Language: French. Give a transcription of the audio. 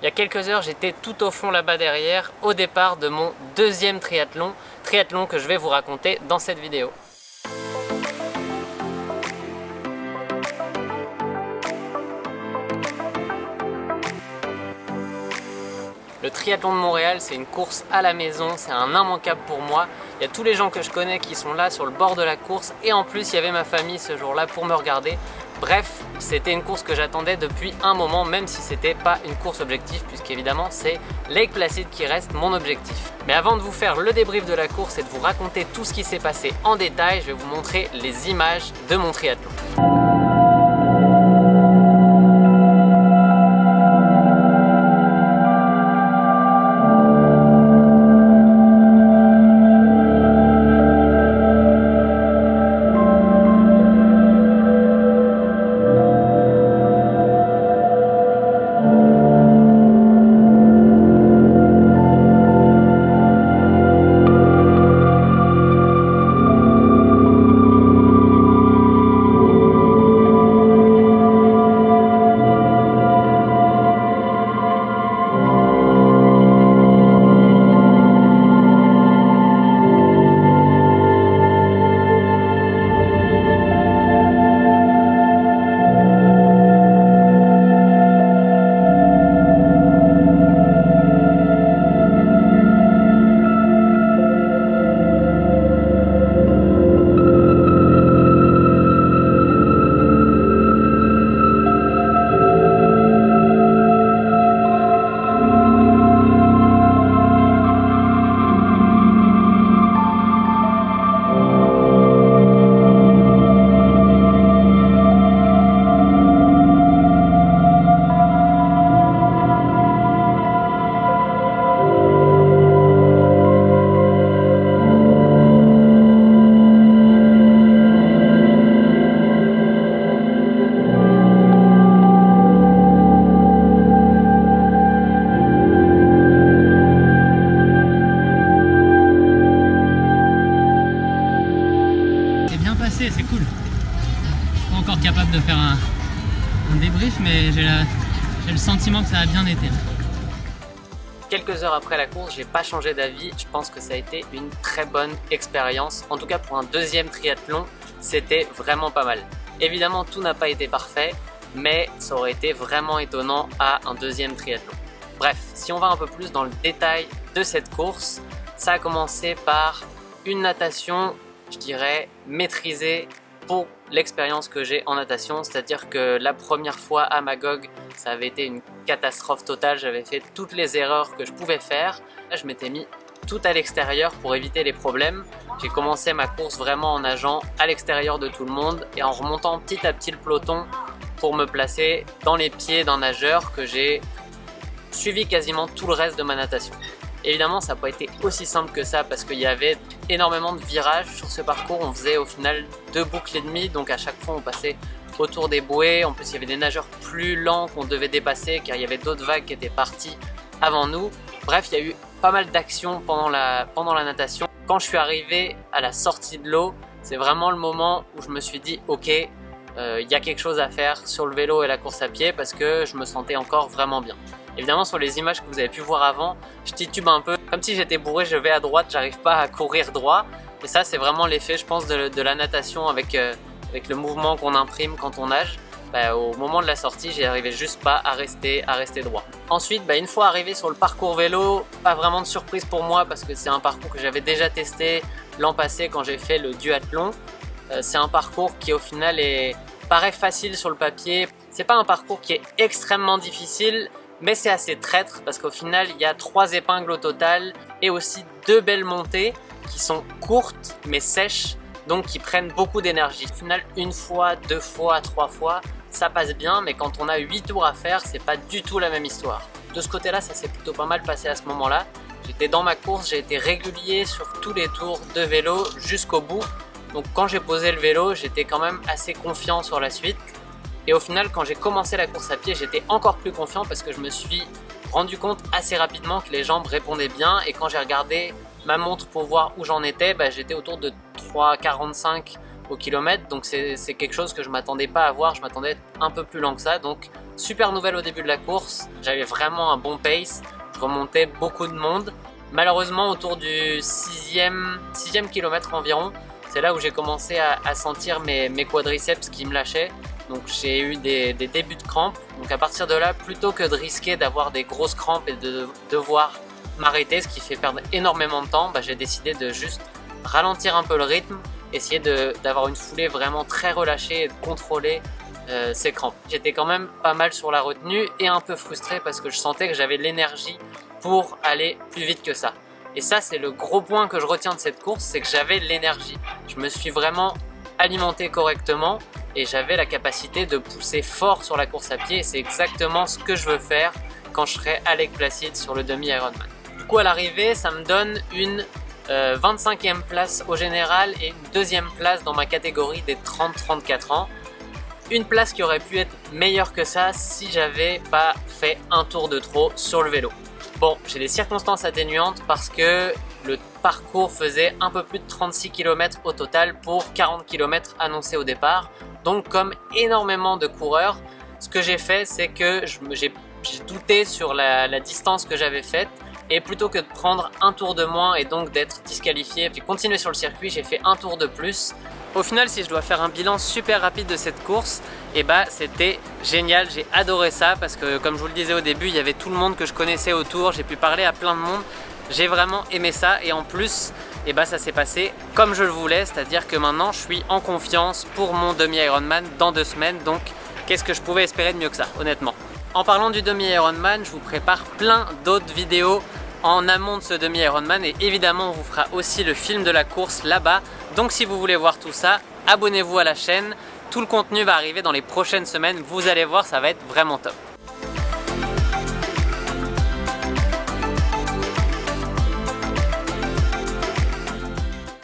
Il y a quelques heures, j'étais tout au fond là-bas derrière, au départ de mon deuxième triathlon que je vais vous raconter dans cette vidéo. Le triathlon de Montréal, c'est une course à la maison, c'est un immanquable pour moi. Il y a tous les gens que je connais qui sont là sur le bord de la course et en plus il y avait ma famille ce jour-là pour me regarder. Bref, c'était une course que j'attendais depuis un moment, même si c'était pas une course objectif, puisqu'évidemment c'est Lake Placid qui reste mon objectif. Mais avant de vous faire le débrief de la course et de vous raconter tout ce qui s'est passé en détail, je vais vous montrer les images de mon triathlon. C'est cool. Je suis pas encore capable de faire un débrief, mais j'ai le sentiment que ça a bien été. Quelques heures après la course, j'ai pas changé d'avis. Je pense que ça a été une très bonne expérience. En tout cas pour un deuxième triathlon, c'était vraiment pas mal. Évidemment, tout n'a pas été parfait, mais ça aurait été vraiment étonnant à un deuxième triathlon. Bref, si on va un peu plus dans le détail de cette course, ça a commencé par une natation, je dirais, maîtrisée pour l'expérience que j'ai en natation, c'est-à-dire que la première fois à Magog, ça avait été une catastrophe totale, j'avais fait toutes les erreurs que je pouvais faire. Là, je m'étais mis tout à l'extérieur pour éviter les problèmes. J'ai commencé ma course vraiment en nageant à l'extérieur de tout le monde et en remontant petit à petit le peloton pour me placer dans les pieds d'un nageur que j'ai suivi quasiment tout le reste de ma natation. Évidemment, ça n'a pas été aussi simple que ça parce qu'il y avait énormément de virages sur ce parcours. On faisait au final 2 boucles et demie, donc à chaque fois on passait autour des bouées. En plus, il y avait des nageurs plus lents qu'on devait dépasser car il y avait d'autres vagues qui étaient parties avant nous. Bref, il y a eu pas mal d'actions pendant la natation. Quand je suis arrivé à la sortie de l'eau, c'est vraiment le moment où je me suis dit ok, il y a quelque chose à faire sur le vélo et la course à pied parce que je me sentais encore vraiment bien. Évidemment, sur les images que vous avez pu voir avant, je titube un peu. Comme si j'étais bourré, je vais à droite, j'arrive pas à courir droit. Et ça, c'est vraiment l'effet, je pense, de la natation avec le mouvement qu'on imprime quand on nage. Au moment de la sortie, j'y arrivais juste pas à rester droit. Ensuite, une fois arrivé sur le parcours vélo, pas vraiment de surprise pour moi parce que c'est un parcours que j'avais déjà testé l'an passé quand j'ai fait le duathlon. C'est un parcours qui au final paraît facile sur le papier. C'est pas un parcours qui est extrêmement difficile, mais c'est assez traître parce qu'au final il y a 3 épingles au total et aussi 2 belles montées qui sont courtes mais sèches, donc qui prennent beaucoup d'énergie. Au final, 1 fois, 2 fois, 3 fois, ça passe bien, mais quand on a 8 tours à faire, c'est pas du tout la même histoire. De ce côté-là, ça s'est plutôt pas mal passé à ce moment-là. J'étais dans ma course, j'ai été régulier sur tous les tours de vélo jusqu'au bout. Donc quand j'ai posé le vélo, j'étais quand même assez confiant sur la suite. Et au final, quand j'ai commencé la course à pied, j'étais encore plus confiant parce que je me suis rendu compte assez rapidement que les jambes répondaient bien. Et quand j'ai regardé ma montre pour voir où j'en étais, j'étais autour de 3,45 au kilomètre. Donc c'est quelque chose que je ne m'attendais pas à voir, je m'attendais un peu plus lent que ça. Donc Super nouvelle au début de la course, j'avais vraiment un bon pace, je remontais beaucoup de monde. Malheureusement autour du 6e kilomètre environ, c'est là où j'ai commencé à sentir mes quadriceps qui me lâchaient. Donc j'ai eu des débuts de crampes. Donc à partir de là, plutôt que de risquer d'avoir des grosses crampes et de devoir m'arrêter, ce qui fait perdre énormément de temps, j'ai décidé de juste ralentir un peu le rythme, essayer d'avoir une foulée vraiment très relâchée et de contrôler ces crampes. J'étais quand même pas mal sur la retenue et un peu frustré parce que je sentais que j'avais l'énergie pour aller plus vite que ça. Et ça, c'est le gros point que je retiens de cette course, c'est que j'avais l'énergie. Je me suis vraiment alimenté correctement et j'avais la capacité de pousser fort sur la course à pied et c'est exactement ce que je veux faire quand je serai à Lake Placid sur le demi-Ironman. Du coup, à l'arrivée, ça me donne une 25e place au général et une 2e place dans ma catégorie des 30-34 ans. Une place qui aurait pu être meilleure que ça si j'avais pas fait un tour de trop sur le vélo. Bon, j'ai des circonstances atténuantes parce que le parcours faisait un peu plus de 36 km au total pour 40 km annoncés au départ. Donc comme énormément de coureurs, ce que j'ai fait c'est que j'ai douté sur la distance que j'avais faite et plutôt que de prendre un tour de moins et donc d'être disqualifié, j'ai continué sur le circuit, j'ai fait un tour de plus. Au final, si je dois faire un bilan super rapide de cette course, c'était génial, j'ai adoré ça parce que comme je vous le disais au début, il y avait tout le monde que je connaissais autour, j'ai pu parler à plein de monde, j'ai vraiment aimé ça et en plus, ça s'est passé comme je le voulais, c'est-à-dire que maintenant je suis en confiance pour mon demi-Ironman dans 2 semaines, donc qu'est-ce que je pouvais espérer de mieux que ça, honnêtement. En parlant du demi-Ironman, je vous prépare plein d'autres vidéos en amont de ce demi-Ironman et évidemment on vous fera aussi le film de la course là-bas. Donc si vous voulez voir tout ça, abonnez-vous à la chaîne. Tout le contenu va arriver dans les prochaines semaines. Vous allez voir, ça va être vraiment top.